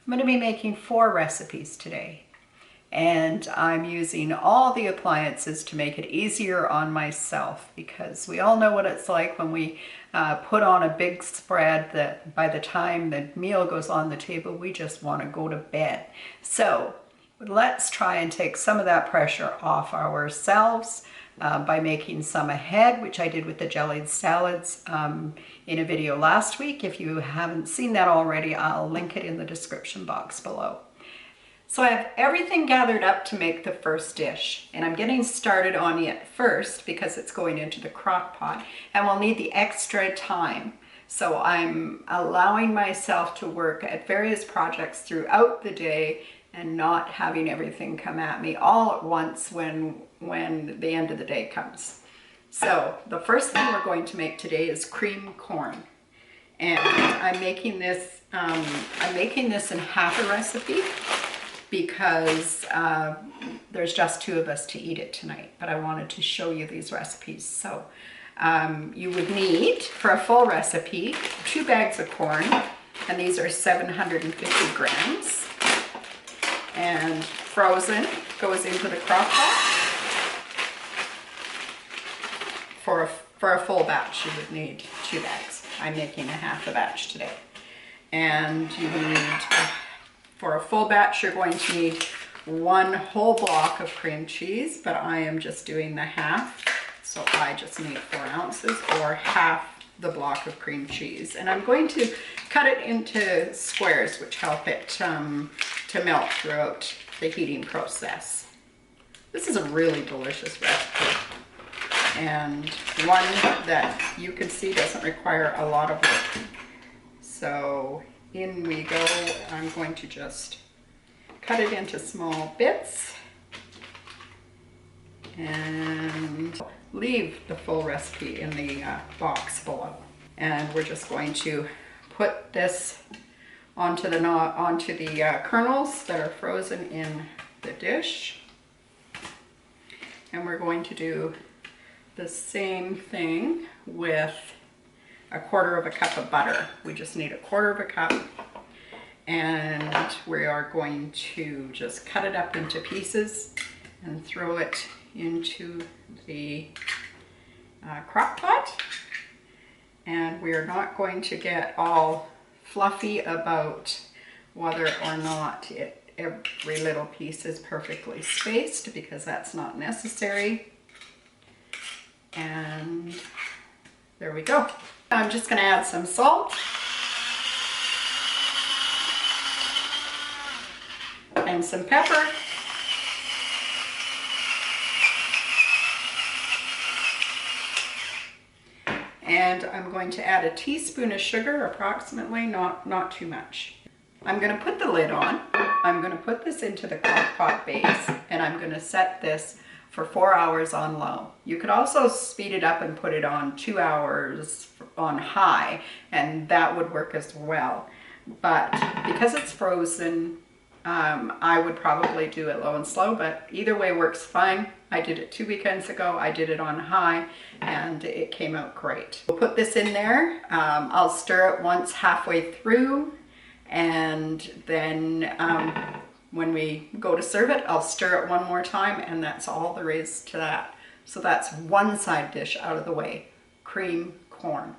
I'm going to be making 4 recipes today, and I'm using all the appliances to make it easier on myself, because we all know what it's like when we put on a big spread that by the time the meal goes on the table, we just want to go to bed. So let's try and take some of that pressure off ourselves by making some ahead, which I did with the jellied salads in a video last week. If you haven't seen that already, I'll link it in the description box below. So I have everything gathered up to make the first dish, and I'm getting started on it first because it's going into the crock pot and we'll need the extra time. So I'm allowing myself to work at various projects throughout the day and not having everything come at me all at once when the end of the day comes. So the first thing we're going to make today is cream corn. And I'm making this in half a recipe because there's just 2 of us to eat it tonight, but I wanted to show you these recipes. So you would need, for a full recipe, 2 bags of corn, and these are 750 grams. And frozen goes into the crock pot. For a full batch, you would need 2 bags. I'm making a half a batch today. And you need, for a full batch, you're going to need 1 whole block of cream cheese, but I am just doing the half. So I just need 4 ounces or half the block of cream cheese. And I'm going to cut it into squares, which help it to melt throughout the heating process. This is a really delicious recipe, and one that you can see doesn't require a lot of work. So in we go. I'm going to just cut it into small bits and leave the full recipe in the box below. And we're just going to put this onto the kernels that are frozen in the dish. And we're going to do the same thing with 1/4 cup of butter. We just need 1/4 cup, and we are going to just cut it up into pieces and throw it into the crock pot. And we are not going to get all fluffy about whether or not every little piece is perfectly spaced, because that's not necessary. And there we go. I'm just going to add some salt and some pepper. And I'm going to add a teaspoon of sugar, approximately, not too much. I'm going to put the lid on. I'm going to put this into the crock pot base, and I'm going to set this for 4 hours on low. You could also speed it up and put it on 2 hours on high, and that would work as well. But because it's frozen, I would probably do it low and slow, but either way works fine. I did it 2 weekends ago. I did it on high, and it came out great. We'll put this in there. I'll stir it once halfway through, and then when we go to serve it, I'll stir it 1 more time, and that's all there is to that. So that's one side dish out of the way, cream corn.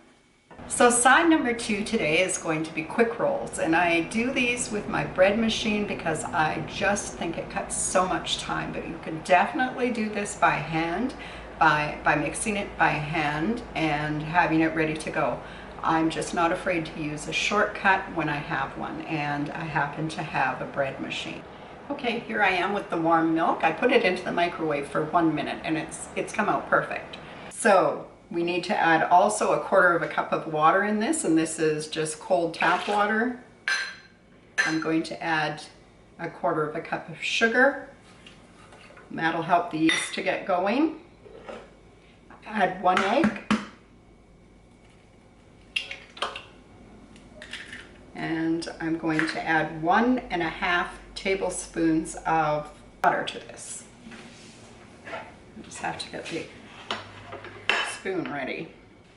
So side number 2 today is going to be quick rolls, and I do these with my bread machine because I just think it cuts so much time, but you can definitely do this by hand, by mixing it by hand and having it ready to go. I'm just not afraid to use a shortcut when I have one, and I happen to have a bread machine. Okay, here I am with the warm milk. I put it into the microwave for 1 minute, and it's come out perfect. So we need to add also 1/4 cup of water in this, and this is just cold tap water. I'm going to add 1/4 cup of sugar. And that'll help the yeast to get going. Add 1 egg. And I'm going to add 1½ tablespoons of butter to this. I just have to get the spoon ready.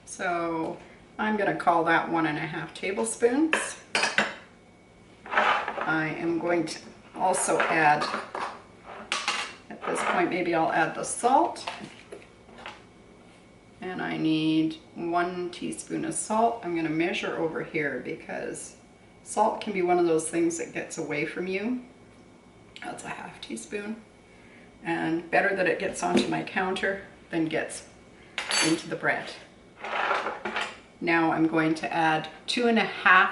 So I'm going to call that 1½ tablespoons. I am going to also add, at this point, maybe I'll add the salt. And I need 1 teaspoon of salt. I'm going to measure over here because salt can be one of those things that gets away from you. That's a 1/2 teaspoon. And better that it gets onto my counter than gets into the bread. Now I'm going to add 2.5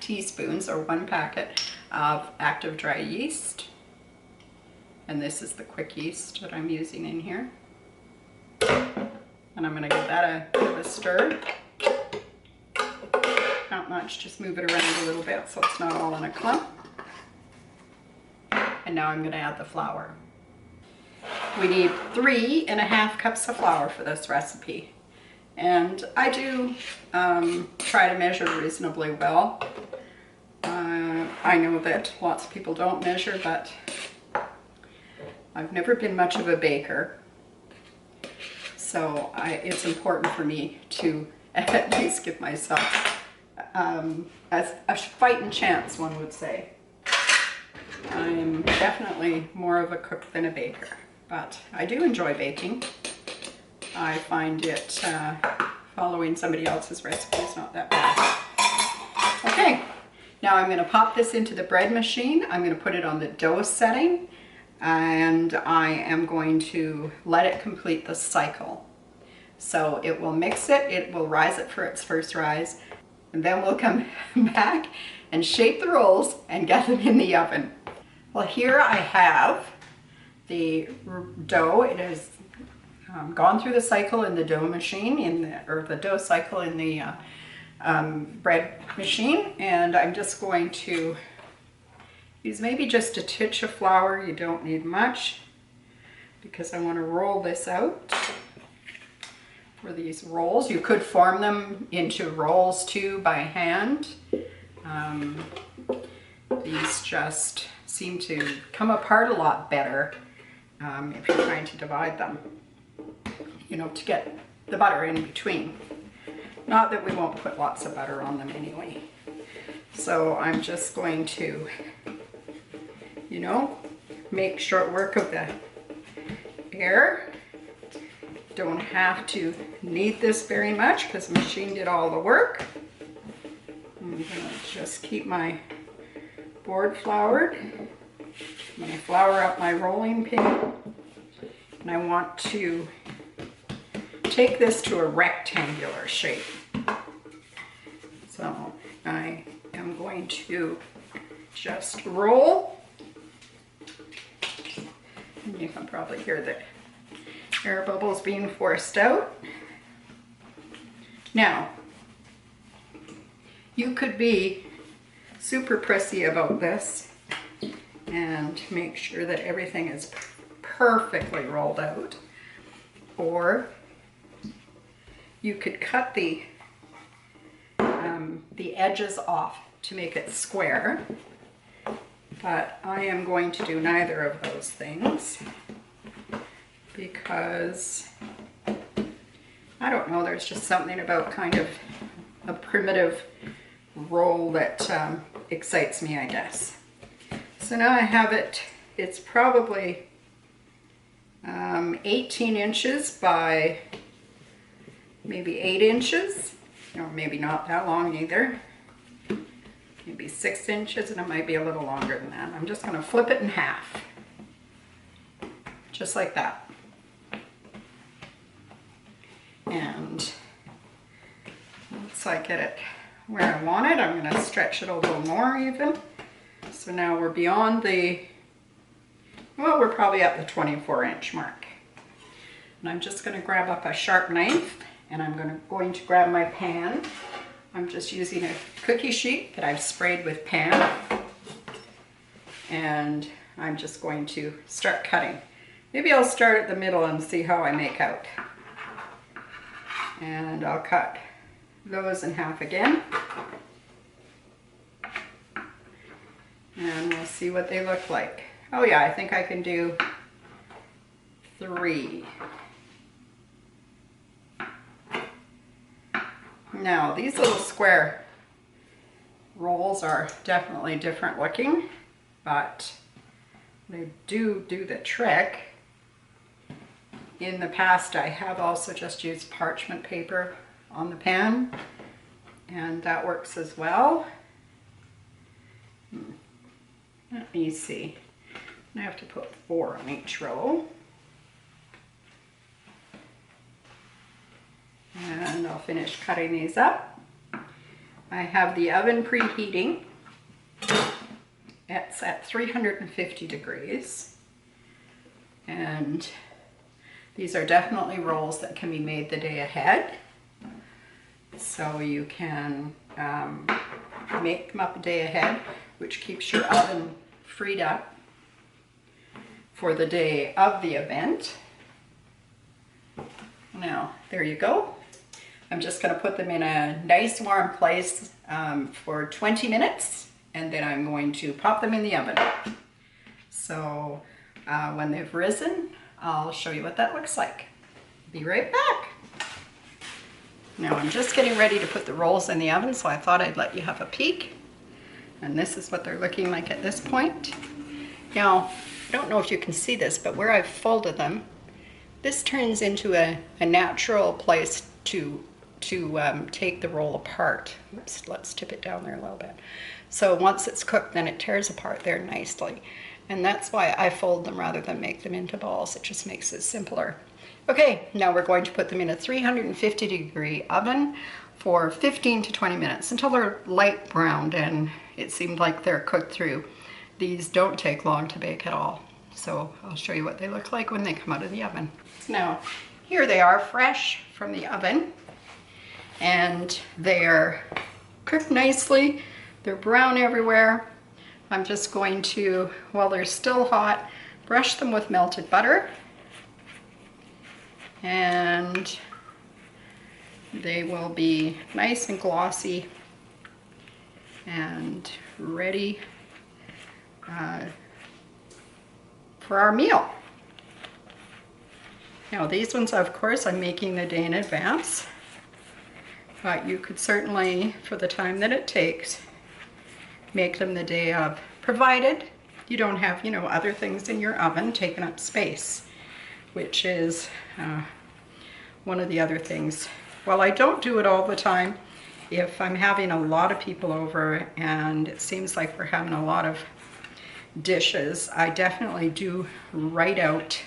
teaspoons or 1 packet of active dry yeast. And this is the quick yeast that I'm using in here. And I'm going to give that a bit of a stir. Not much, just move it around a little bit so it's not all in a clump. And now I'm going to add the flour. We need 3.5 cups of flour for this recipe. And I do try to measure reasonably well. I know that lots of people don't measure, but I've never been much of a baker. So it's important for me to at least give myself a fighting chance, one would say. I'm definitely more of a cook than a baker, but I do enjoy baking. I find it following somebody else's recipe is not that bad. Okay, now I'm going to pop this into the bread machine. I'm going to put it on the dough setting, and I am going to let it complete the cycle. So it will mix it, it will rise it for its first rise, and then we'll come back and shape the rolls and get them in the oven. Well, here I have the dough. It has gone through the cycle in the dough machine, or the dough cycle in the bread machine, and I'm just going to use maybe just a titch of flour. You don't need much because I want to roll this out for these rolls. You could form them into rolls too by hand. These just seem to come apart a lot better if you're trying to divide them, you know, to get the butter in between. Not that we won't put lots of butter on them anyway. So I'm just going to, you know, make short work of the air. Don't have to knead this very much because the machine did all the work. I'm going to just keep my board floured. I'm going to flour up my rolling pin, and I want to take this to a rectangular shape. So I am going to just roll, and you can probably hear the air bubbles being forced out. Now, you could be super prissy about this and make sure that everything is perfectly rolled out, or you could cut the edges off to make it square, but I am going to do neither of those things because I don't know, there's just something about kind of a primitive roll that excites me, I guess. So now I have it, it's probably 18 inches by maybe 8 inches, or maybe not that long either. Maybe 6 inches, and it might be a little longer than that. I'm just going to flip it in half, just like that. And once I get it where I want it, I'm going to stretch it a little more even. So now we're beyond the, well, we're probably at the 24-inch mark. And I'm just going to grab up a sharp knife, and I'm going to grab my pan. I'm just using a cookie sheet that I've sprayed with pan. And I'm just going to start cutting. Maybe I'll start at the middle and see how I make out. And I'll cut those in half again. And we'll see what they look like. Oh yeah, I think I can do 3. Now, these little square rolls are definitely different looking, but they do the trick. In the past, I have also just used parchment paper on the pan, and that works as well. Let me see. I have to put 4 on each roll. And I'll finish cutting these up. I have the oven preheating. It's at 350 degrees. And these are definitely rolls that can be made the day ahead. So you can make them up a day ahead, which keeps your oven freed up for the day of the event. Now, there you go. I'm just going to put them in a nice warm place for 20 minutes, and then I'm going to pop them in the oven. So when they've risen, I'll show you what that looks like. Be right back. Now I'm just getting ready to put the rolls in the oven, so I thought I'd let you have a peek. And this is what they're looking like at this point. Now, I don't know if you can see this, but where I've folded them, this turns into a natural place to take the roll apart. Oops, let's tip it down there a little bit. So once it's cooked, then it tears apart there nicely. And that's why I fold them rather than make them into balls. It just makes it simpler. Okay, now we're going to put them in a 350 degree oven for 15 to 20 minutes until they're light browned and it seemed like they're cooked through. These don't take long to bake at all. So I'll show you what they look like when they come out of the oven. Now, here they are fresh from the oven, and they're cooked nicely. They're brown everywhere. I'm just going to, while they're still hot, brush them with melted butter, and they will be nice and glossy and ready for our meal. Now these ones, of course, I'm making the day in advance, but you could certainly, for the time that it takes, make them the day of, provided you don't have, other things in your oven taking up space, which is one of the other things. Well, I don't do it all the time. If I'm having a lot of people over and it seems like we're having a lot of dishes, I definitely do write out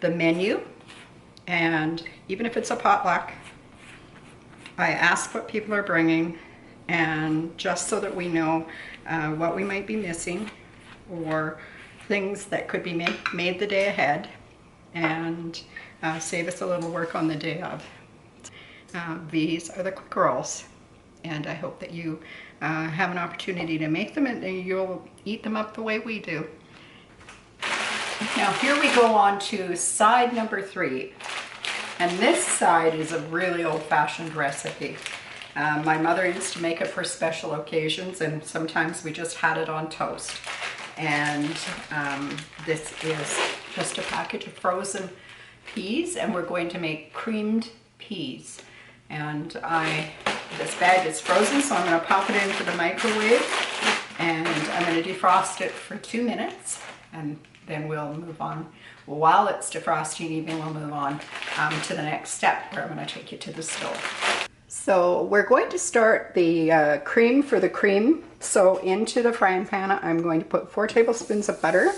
the menu, and even if it's a potluck, I ask what people are bringing, and just so that we know what we might be missing or things that could be made the day ahead and save us a little work on the day of. These are the quick rolls, and I hope that you have an opportunity to make them and you'll eat them up the way we do. Now here we go on to side number 3, and this side is a really old-fashioned recipe. My mother used to make it for special occasions, and sometimes we just had it on toast. And this is just a package of frozen peas, and we're going to make creamed peas. And this bag is frozen, so I'm going to pop it into the microwave, and I'm going to defrost it for 2 minutes, and then we'll move on. While it's defrosting, even we'll move on to the next step, where I'm going to take you to the stove. So we're going to start the cream for the cream. So into the frying pan, I'm going to put 4 tablespoons of butter,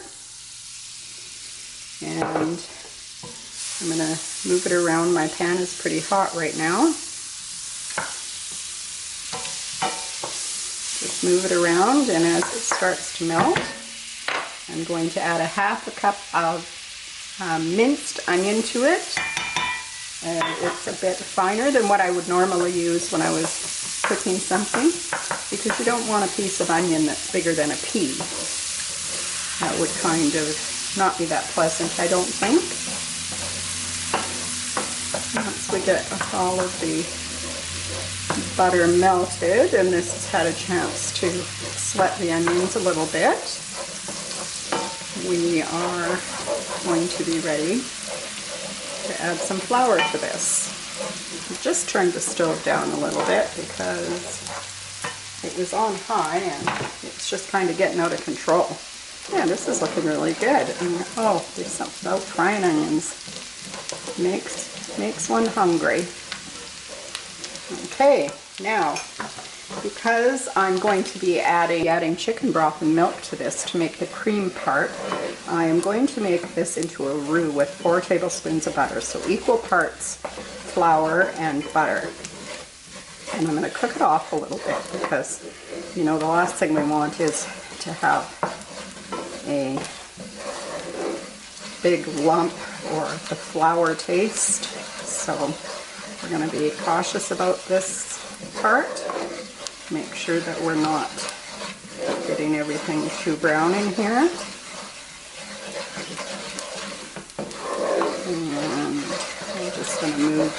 and I'm going to move it around. My pan is pretty hot right now. Just move it around, and as it starts to melt, I'm going to add a 1/2 cup of minced onion to it. It's a bit finer than what I would normally use when I was cooking something, because you don't want a piece of onion that's bigger than a pea. That would kind of not be that pleasant, I don't think. Once we get all of the butter melted, and this has had a chance to sweat the onions a little bit, we are going to be ready to add some flour to this. I've just turned the stove down a little bit because It was on high and it's just kind of getting out of control. Yeah, this is looking really good. And, oh, there's something about frying onions. Makes one hungry. Okay, now, because I'm going to be adding chicken broth and milk to this to make the cream part, I am going to make this into a roux with 4 tablespoons of butter. So equal parts flour and butter. And I'm going to cook it off a little bit because, you know, the last thing we want is to have a big lump or the flour taste. So we're going to be cautious about this part. Make sure that we're not getting everything too brown in here. And I'm just going to move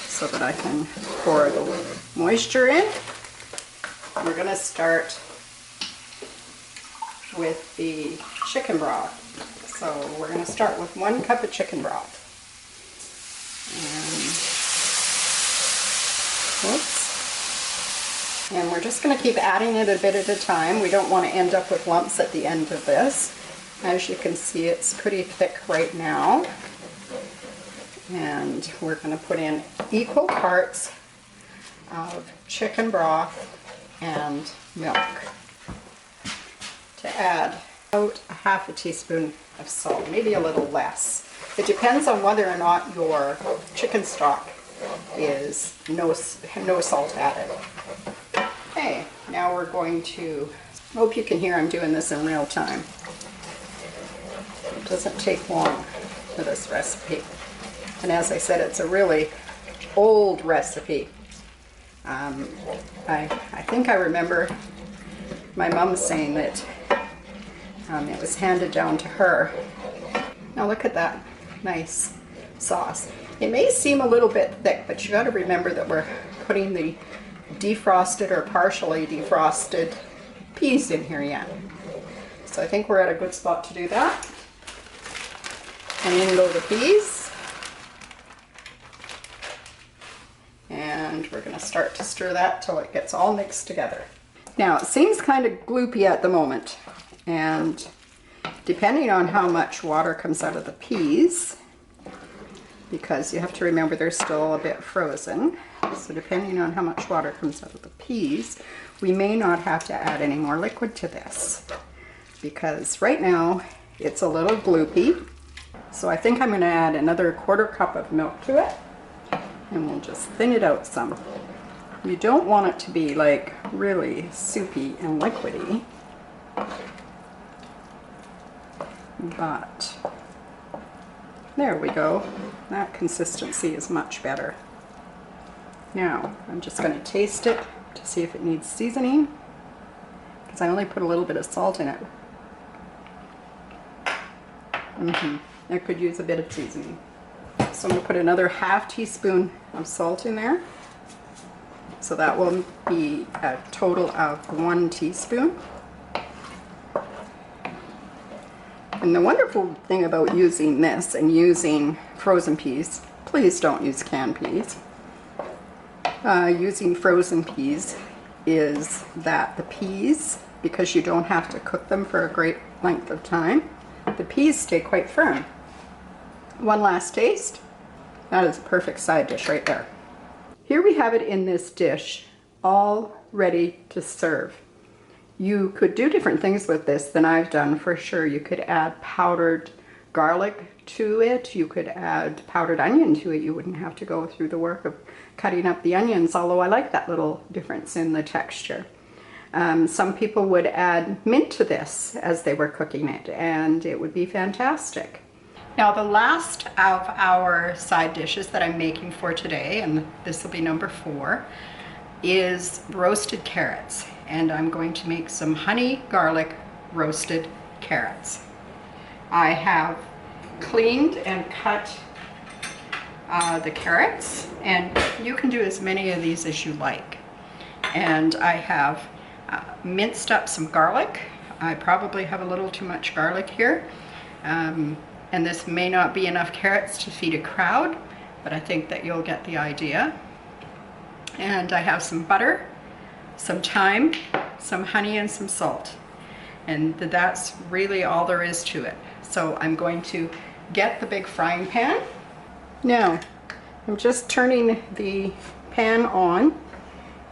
so that I can pour the moisture in. We're going to start with the chicken broth. So we're going to start with 1 cup of chicken broth. And we're just going to keep adding it a bit at a time. We don't want to end up with lumps at the end of this. As you can see, it's pretty thick right now. And we're going to put in equal parts of chicken broth and milk. To add about a half a teaspoon of salt, maybe a little less. It depends on whether or not your chicken stock is no salt added. Okay, now we're going to, I hope you can hear I'm doing this in real time. It doesn't take long for this recipe. And as I said, it's a really old recipe. I think I remember my mom saying that it was handed down to her. Now look at that nice sauce. It may seem a little bit thick, but you got to remember that we're putting the defrosted or partially defrosted peas in here yet. So I think we're at a good spot to do that. And in go the peas. And we're going to start to stir that till it gets all mixed together. Now it seems kind of gloopy at the moment, and depending on how much water comes out of the peas, because you have to remember they're still a bit frozen, so depending on how much water comes out of the peas, we may not have to add any more liquid to this, because right now it's a little gloopy. So I think I'm going to add another 1/4 cup of milk to it, and we'll just thin it out some. You don't want it to be like really soupy and liquidy, but there we go. That consistency is much better. Now I'm just going to taste it to see if it needs seasoning, because I only put a little bit of salt in it. I could use a bit of seasoning. So I'm going to put another 1/2 teaspoon of salt in there. So that will be a total of 1 teaspoon. And the wonderful thing about using this and using frozen peas, please don't use canned peas. Using frozen peas is that the peas, because you don't have to cook them for a great length of time, the peas stay quite firm. One last taste. That is a perfect side dish right there. Here we have it in this dish, all ready to serve. You could do different things with this than I've done for sure. You could add powdered garlic to it. You could add powdered onion to it. You wouldn't have to go through the work of cutting up the onions, although I like that little difference in the texture. Some people would add mint to this as they were cooking it, and it would be fantastic. Now the last of our side dishes that I'm making for today, and this will be number 4, is roasted carrots. And I'm going to make some honey garlic roasted carrots. I have cleaned and cut the carrots, and you can do as many of these as you like. And I have minced up some garlic. I probably have a little too much garlic here. And this may not be enough carrots to feed a crowd, but I think that you'll get the idea. And I have some butter. some thyme, some honey, and some salt. And that's really all there is to it. So I'm going to get the big frying pan. Now, I'm just turning the pan on,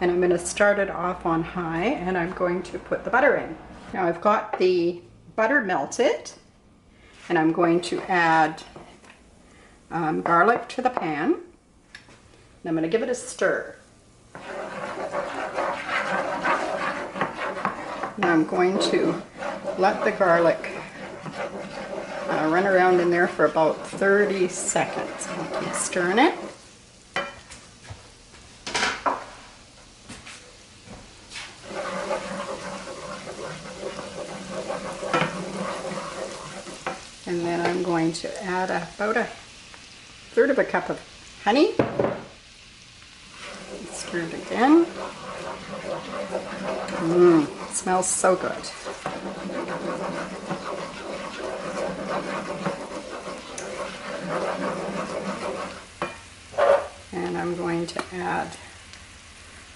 and I'm going to start it off on high, and I'm going to put the butter in. Now I've got the butter melted, and I'm going to add garlic to the pan. And I'm going to give it a stir. Now I'm going to let the garlic run around in there for about 30 seconds. I'll keep stirring it. And then I'm going to add about a third of a cup of honey. Stir it again. It smells so good. And I'm going to add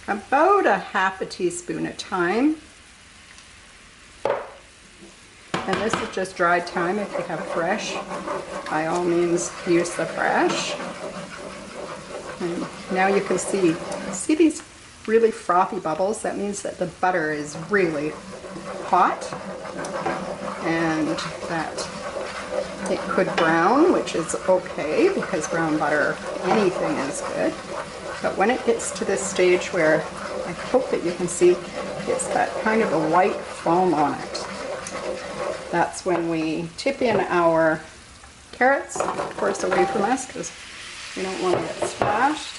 about a half a teaspoon of thyme. And this is just dried thyme. If you have fresh, by all means use the fresh. And now you can see these really frothy bubbles? That means that the butter is really hot and that it could brown, which is okay because brown butter, anything is good. But when it gets to this stage where I hope that you can see it's that kind of a white foam on it, that's when we tip in our carrots, of course away from us because we don't want to get splashed.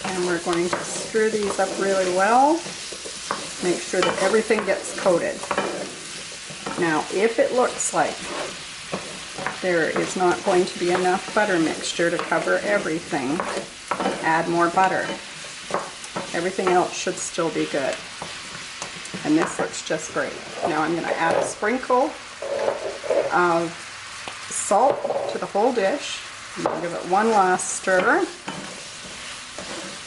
And we're going to stir these up really well. Make sure that everything gets coated. Now, if it looks like there is not going to be enough butter mixture to cover everything, add more butter. Everything else should still be good. And this looks just great. Now I'm going to add a sprinkle of salt to the whole dish. I'm going to give it one last stir.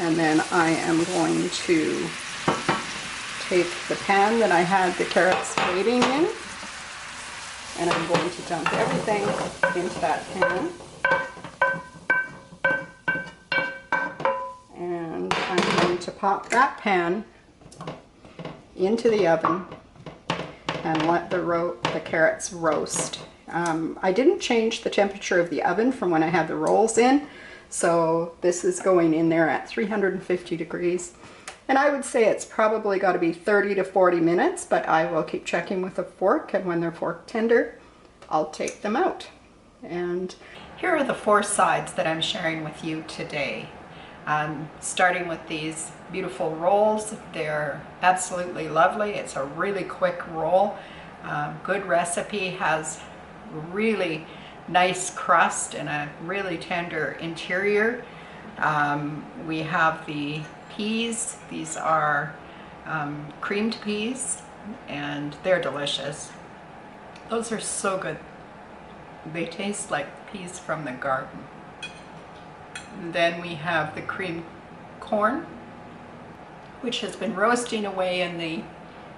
And then I am going to take the pan that I had the carrots waiting in, and I'm going to dump everything into that pan. And I'm going to pop that pan into the oven and let the carrots roast. I didn't change the temperature of the oven from when I had the rolls in, so this is going in there at 350 degrees. And I would say it's probably got to be 30 to 40 minutes, but I will keep checking with a fork, and when they're fork tender, I'll take them out. And here are the 4 sides that I'm sharing with you today. Starting with these beautiful rolls. They're absolutely lovely. It's a really quick roll. Good recipe, has really nice crust and a really tender interior. We have the peas. These are creamed peas, and they're delicious. Those are so good. They taste like peas from the garden. And then we have the creamed corn, which has been roasting away in the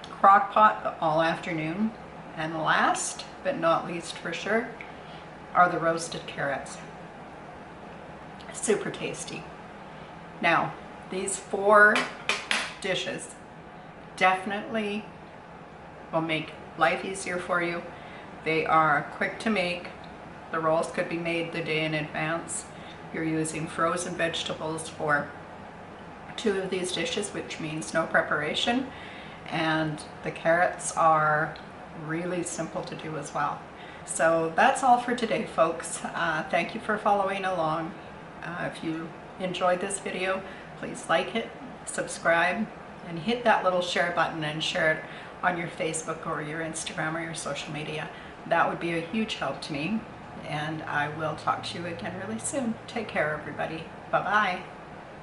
crock pot all afternoon. And last but not least for sure are the roasted carrots. Super tasty. Now, these 4 dishes definitely will make life easier for you. They are quick to make. The rolls could be made the day in advance. You're using frozen vegetables for 2 of these dishes, which means no preparation. And the carrots are really simple to do as well. So that's all for today, folks. Thank you for following along. If you enjoyed this video, please like it, subscribe, and hit that little share button and share it on your Facebook or your Instagram or your social media. That would be a huge help to me, and I will talk to you again really soon. Take care, everybody. Bye-bye.